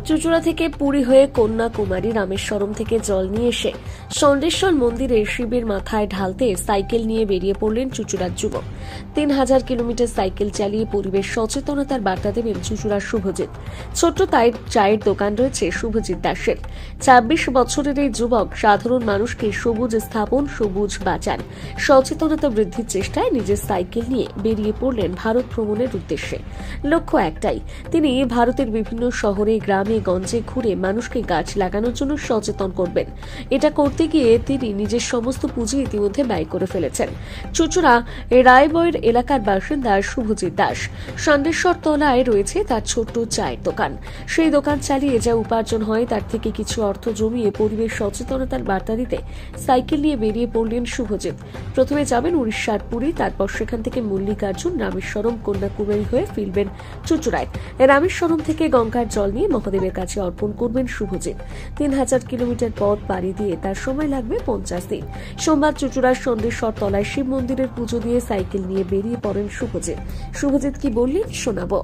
চুঁচুড়া থেকে পুরী হয়ে কন্যাকুমারী রামেশ্বরম থেকে জল নিয়ে এসে ষণ্ডেশ্বর মন্দিরে শিবের মাথায় ঢালতে সাইকেল নিয়ে বেরিয়ে পড়লেন চুঁচুড়ার যুবক। 3000 কিলোমিটার সাইকেল চালিয়ে পরিবেশ সচেতনতার বার্তা দেবেন চুঁচুড়ার শুভজিৎ। ছোট্ট চায়ের দোকান রয়েছে শুভজিৎ দাসের। 26 বছরের এই যুবক সাধারণ মানুষকে সবুজ স্থাপন, সবুজ বাঁচান সচেতনতা বৃদ্ধির চেষ্টায় নিজের সাইকেল নিয়ে বেরিয়ে পড়লেন ভারত ভ্রমণের উদ্দেশ্যে। লক্ষ্য একটাই, তিনি ভারতের বিভিন্ন শহরে, গ্রামে গঞ্জে ঘুরে মানুষকে গাছ লাগানোর জন্য সচেতন করবেন। এটা করতে গিয়ে তিনি নিজের সমস্ত পুঁজি ইতিমধ্যে ব্যয় করে ফেলেছেন। চুঁচুড়া রায়বয়ের এলাকার বাসিন্দা শুভজিৎ দাস। ষণ্ডেশ্বর তলায় রয়েছে তার ছোট্ট চায়ের দোকান। সেই দোকান চালিয়ে যা উপার্জন হয় তার থেকে কিছু অর্থ জমিয়ে পরিবেশ সচেতনতার বার্তা দিতে সাইকেল নিয়ে বেরিয়ে পড়লেন শুভজিৎ। প্রথমে যাবেন উড়িষ্যার পুরী, তারপর সেখান থেকে মল্লিকার্জুন, রামেশ্বরম, কন্যাকুমারী হয়ে ফিরবেন চুঁচুড়ায়। রামেশ্বরম থেকে গঙ্গার জল নিয়ে মহাদেবের কাছে অর্পণ করবেন শুভজিৎ। 3000 কিলোমিটার পথ পাড়ি দিয়ে তার সময় লাগবে 50 দিন। সোমবার চুঁচুড়ার ষণ্ডেশ্বর তলায় শিব মন্দিরের পুজো দিয়ে সাইকেল নিয়ে বেরিয়ে পড়েন শুভজিৎ। শুভজিৎ কি বললেন শোনাবো।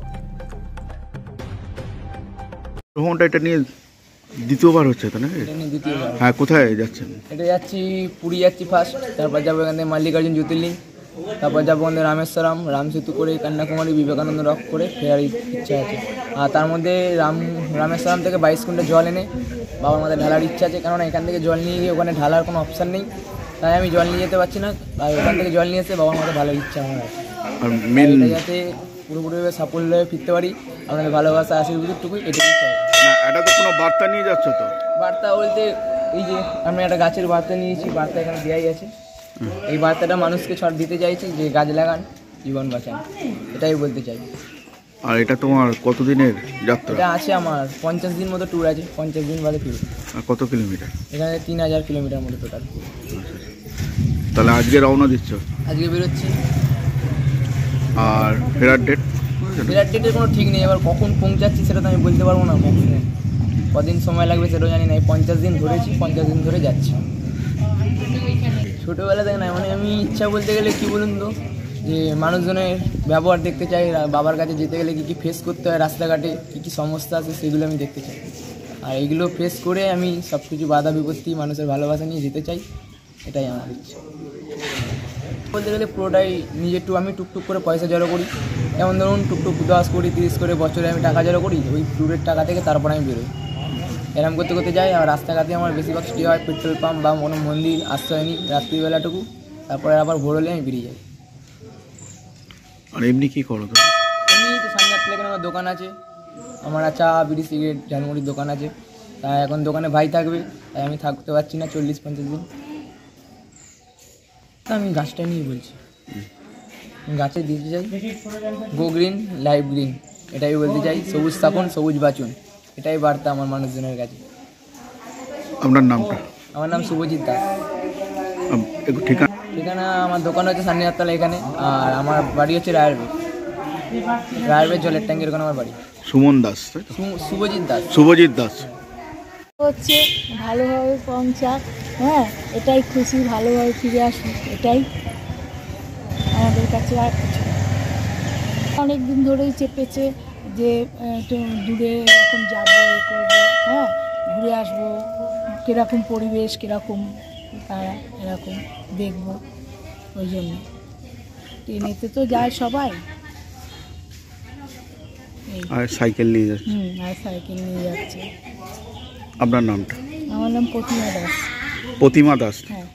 এটা নিয়ে দ্বিতীয়বার হচ্ছে তো না? হ্যাঁ, কোথায় যাচ্ছেন? এটা যাচ্ছি পুরী যাচ্ছি ফার্স্ট, তারপর যাবো এখান থেকে মল্লিকার্জুন জ্যোতির্লিঙ্গ, তারপর যাবো ওখানে রামেশ্বরম, রাম সেতু করে কন্যাকুমারী বিবেকানন্দ রক করে ফেরার ইচ্ছা আছে। আর তার মধ্যে রামেশ্বরম থেকে 22 কুইন্টাল জল এনে বাবার মাথায় ঢালার ইচ্ছা আছে, কারণ এখান থেকে জল নিয়ে গিয়ে ওখানে ঢালার কোনো অপশান নেই, তাই আমি জল নিয়ে যেতে পারছি না। আর ওখান থেকে জল নিয়ে এসে বাবার মাথায় ঢালার ইচ্ছা আমার আছে, যাতে পুরোপুরিভাবে সাফল্য হয়ে ফিরতে পারি। আপনাদের ভালোবাসা আশীর্বাদটুকুই এটুকুই চাই। এটা তো কোনো বার্তা নিয়ে যাচ্ছ তো? বার্তা বলতে এই যে আমি একটা গাছের বার্তা নিয়েছি, বার্তা এখানে দেওয়াই আছে। এই বার্তাটা মানুষকে ছড় দিতে চাইছি যে গাছ লাগান, জীবন বাঁচান, এটাই বলতে চাই। আর এটা তোমার কতদিনের যাত্রা? এটা আছে আমার 50 দিন মতো ট্যুর আছে, 50 দিন বাদে ফিরব। আর কত কিলোমিটার? এখানে 3000 কিলোমিটার মতো টোটাল। তাহলে আজকে রওনা দিচ্ছ? আজকে বেরোচ্ছি। আর ফেরার ডেট? ফেরার ডেটের কোনো ঠিক নেই, এবার কখন পৌঁছাচ্ছি সেটা তো আমি বলতে পারবো না। কদিন সময় লাগবে সেটাও জানি না। 50 দিন ধরেছি, 50 দিন ধরে যাচ্ছি। ছোটোবেলা থেকে না, মানে আমি ইচ্ছা বলতে গেলে কি বলুন তো, যে মানুষজনের ব্যবহার দেখতে চাই, বাবার কাছে যেতে গেলে কী কী ফেস করতে হয়, রাস্তাঘাটে কী কী সমস্যা আছে সেগুলো আমি দেখতে চাই। আর এইগুলো ফেস করে আমি সব কিছু বাধা বিপত্তি মানুষের ভালোবাসা নিয়ে যেতে চাই, এটাই আমার ইচ্ছা। বলতে গেলে পুরোটাই আমি টুকটুক করে পয়সা জড়ো করি। যেমন ধরুন টুকটুক 10 কোটি 30 করে বছরে আমি টাকা জড়ো করি, ওই ট্যুরের টাকা থেকে তারপর আমি বেরোই। এরম করতে করতে যাই। আর রাস্তাঘাটে আমার বেশিরভাগ স্টে হয়, পেট্রোল পাম্প বা কোনো মন্দির আশ্রয় নিই রাত্রিবেলাটুকু, তারপরে আবার ভোর হলে আমি বেরিয়ে যাই। আর এমনি কী করো তো? এমনি তো সামনে এখানে আমার দোকান আছে, আমার চা বিড়ি সিগারেট ঝালমুড়ির দোকান আছে। তাই এখন দোকানে ভাই থাকবে, তাই আমি থাকতে পারছি না 40-50 দিন। আমি গাছটা নিয়ে বলছি, গাছে দিতে চাই গো গ্রিন লাইভ গ্রিন, এটাই বলতে চাই। সবুজ স্থাপন, সবুজ বাঁচুন, এটাই বার্তা আমার মানুষজনের কাছে। আপনার নামটা? আমার নাম শুভজিৎ দাস। ঠিকানা আমার দোকান হচ্ছে সান্নিহারতলা এখানে, আর আমার বাড়ি হচ্ছে রায়েরবের জলের ট্যাঙ্কের ওখানে আমার বাড়ি। সুমন দাস? শুভজিৎ দাস। শুভজিৎ দাস হচ্ছে ভালোভাবে পৌঁছাক, হ্যাঁ এটাই খুশি, ভালোভাবে ফিরে আসুন, এটাই আমাদের কাছে। আর অনেক দিন ধরেই চেপেছে যে একটু দূরে এরকম যাবো, এ করবো, হ্যাঁ ঘুরে আসবো, কীরকম পরিবেশ, কীরকম তারা এরকম দেখবো, ওই জন্য ট্রেনেতে তো যায় সবাই। আর সাইকেল নিয়ে যাচ্ছে? আর সাইকেল নিয়ে যাচ্ছে। আপনার নামটা? আমার নাম প্রতিমা দাস। প্রতিমা দাস? হ্যাঁ।